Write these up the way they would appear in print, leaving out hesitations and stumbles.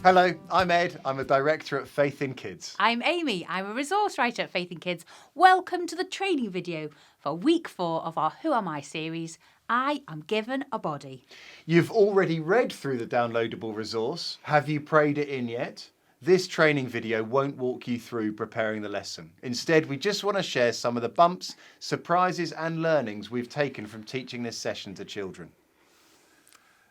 Hello, I'm Ed. I'm a director at Faith in Kids. I'm Amy. I'm a resource writer at Faith in Kids. Welcome to the training video for week 4 of our Who Am I series. I am given a body. You've already read through the downloadable resource. Have you prayed it in yet? This training video won't walk you through preparing the lesson. Instead, we just want to share some of the bumps, surprises and learnings we've taken from teaching this session to children.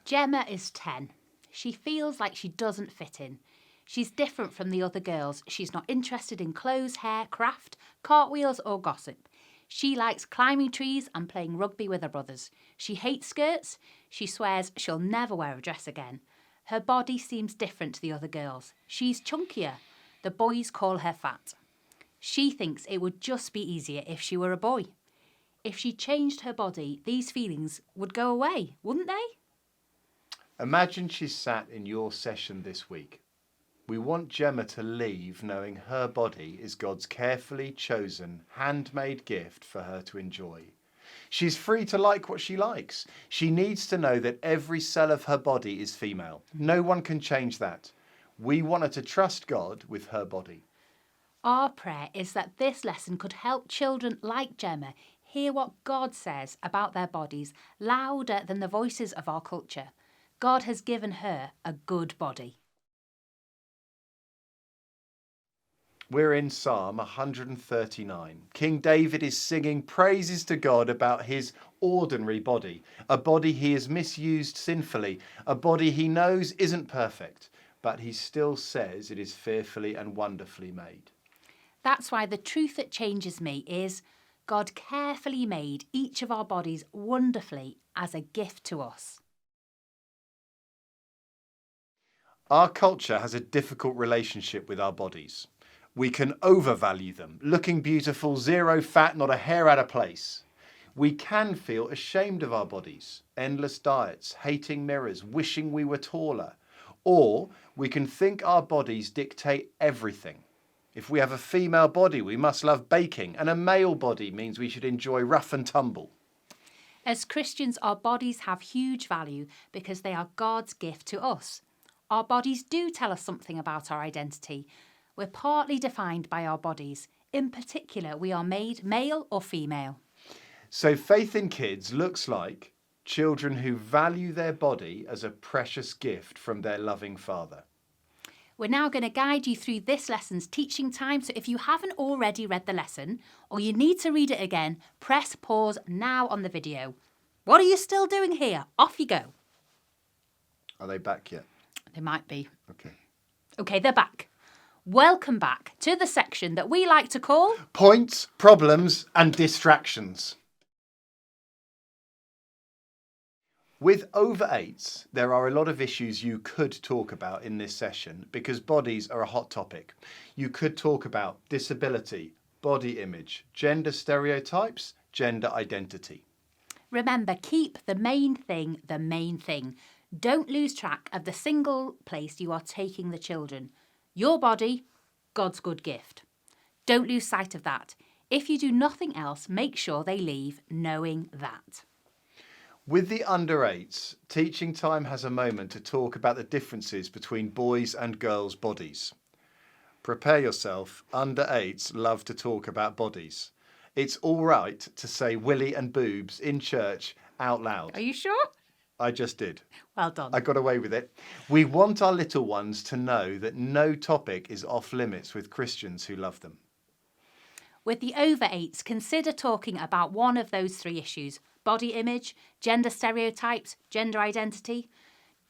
Gemma is 10. She feels like she doesn't fit in. She's different from the other girls. She's not interested in clothes, hair, craft, cartwheels or gossip. She likes climbing trees and playing rugby with her brothers. She hates skirts. She swears she'll never wear a dress again. Her body seems different to the other girls. She's chunkier. The boys call her fat. She thinks it would just be easier if she were a boy. If she changed her body, these feelings would go away, wouldn't they? Imagine she's sat in your session this week. We want Gemma to leave knowing her body is God's carefully chosen, handmade gift for her to enjoy. She's free to like what she likes. She needs to know that every cell of her body is female. No one can change that. We want her to trust God with her body. Our prayer is that this lesson could help children like Gemma hear what God says about their bodies louder than the voices of our culture. God has given her a good body. We're in Psalm 139. King David is singing praises to God about his ordinary body, a body he has misused sinfully, a body he knows isn't perfect, but he still says it is fearfully and wonderfully made. That's why the truth that changes me is God carefully made each of our bodies wonderfully as a gift to us. Our culture has a difficult relationship with our bodies. We can overvalue them, looking beautiful, zero fat, not a hair out of place. We can feel ashamed of our bodies, endless diets, hating mirrors, wishing we were taller. Or we can think our bodies dictate everything. If we have a female body, we must love baking, and a male body means we should enjoy rough and tumble. As Christians, our bodies have huge value because they are God's gift to us. Our bodies do tell us something about our identity. We're partly defined by our bodies. In particular, we are made male or female. So Faith in Kids looks like children who value their body as a precious gift from their loving Father. We're now going to guide you through this lesson's teaching time. So if you haven't already read the lesson or you need to read it again, press pause now on the video. What are you still doing here? Off you go. Are they back yet? They might be. Okay, they're back. Welcome back to the section that we like to call Points, Problems and Distractions. With over 8s, there are a lot of issues you could talk about in this session because bodies are a hot topic. You could talk about disability, body image, gender stereotypes, gender identity. Remember, keep the main thing the main thing. Don't lose track of the single place you are taking the children. Your body, God's good gift. Don't lose sight of that. If you do nothing else, make sure they leave knowing that. With the under 8s, teaching time has a moment to talk about the differences between boys' and girls' bodies. Prepare yourself, under 8s love to talk about bodies. It's all right to say willy and boobs in church out loud. Are you sure? I just did. Well done. I got away with it. We want our little ones to know that no topic is off limits with Christians who love them. With the over 8s, consider talking about one of those 3 issues: body image, gender stereotypes, gender identity.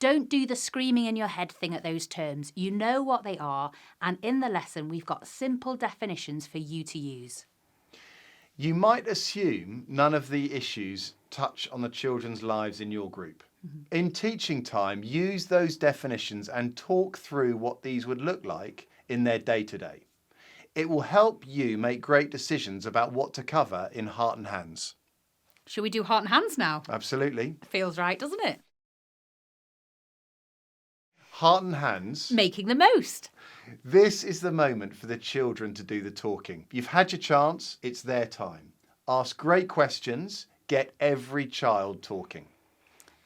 Don't do the screaming in your head thing at those terms. You know what they are, and in the lesson we've got simple definitions for you to use. You might assume none of the issues touch on the children's lives in your group. In teaching time, use those definitions and talk through what these would look like in their day-to-day. It will help you make great decisions about what to cover in Heart and Hands. Shall we do heart and hands now? Absolutely. Feels right, doesn't it? Heart and Hands. Making the most. This is the moment for the children to do the talking. You've had your chance, it's their time. Ask great questions, get every child talking.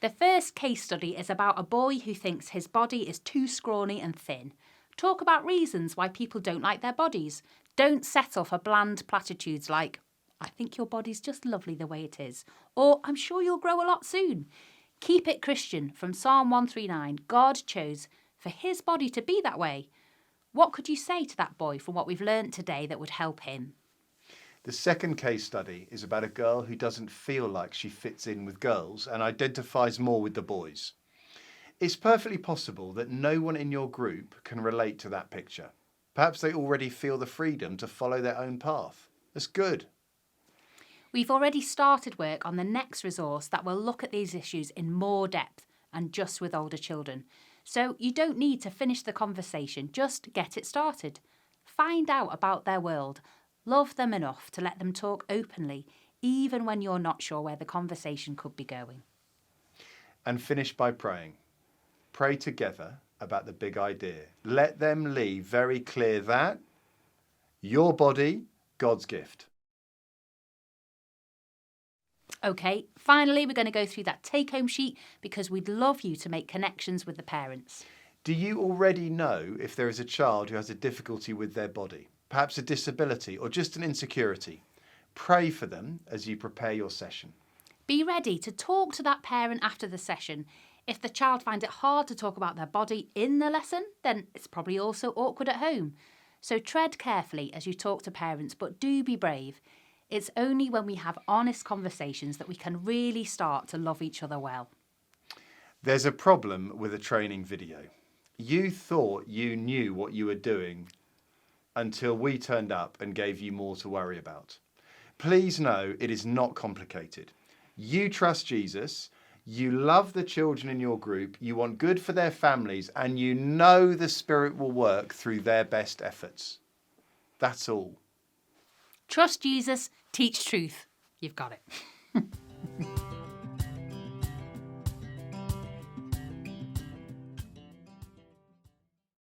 The first case study is about a boy who thinks his body is too scrawny and thin. Talk about reasons why people don't like their bodies. Don't settle for bland platitudes like, I think your body's just lovely the way it is, or I'm sure you'll grow a lot soon. Keep it Christian from Psalm 139. God chose for his body to be that way. What could you say to that boy from what we've learnt today that would help him? The second case study is about a girl who doesn't feel like she fits in with girls and identifies more with the boys. It's perfectly possible that no one in your group can relate to that picture. Perhaps they already feel the freedom to follow their own path. That's good. We've already started work on the next resource that will look at these issues in more depth and just with older children. So you don't need to finish the conversation, just get it started. Find out about their world. Love them enough to let them talk openly, even when you're not sure where the conversation could be going. And finish by praying. Pray together about the big idea. Let them leave very clear that your body, God's gift. Okay, finally, we're going to go through that take-home sheet because we'd love you to make connections with the parents. Do you already know if there is a child who has a difficulty with their body? Perhaps a disability or just an insecurity? Pray for them as you prepare your session. Be ready to talk to that parent after the session. If the child finds it hard to talk about their body in the lesson, then it's probably also awkward at home. So tread carefully as you talk to parents, but do be brave. It's only when we have honest conversations that we can really start to love each other well. There's a problem with a training video. You thought you knew what you were doing until we turned up and gave you more to worry about. Please know it is not complicated. You trust Jesus, you love the children in your group, you want good for their families, and you know the Spirit will work through their best efforts. That's all. Trust Jesus, teach truth. You've got it.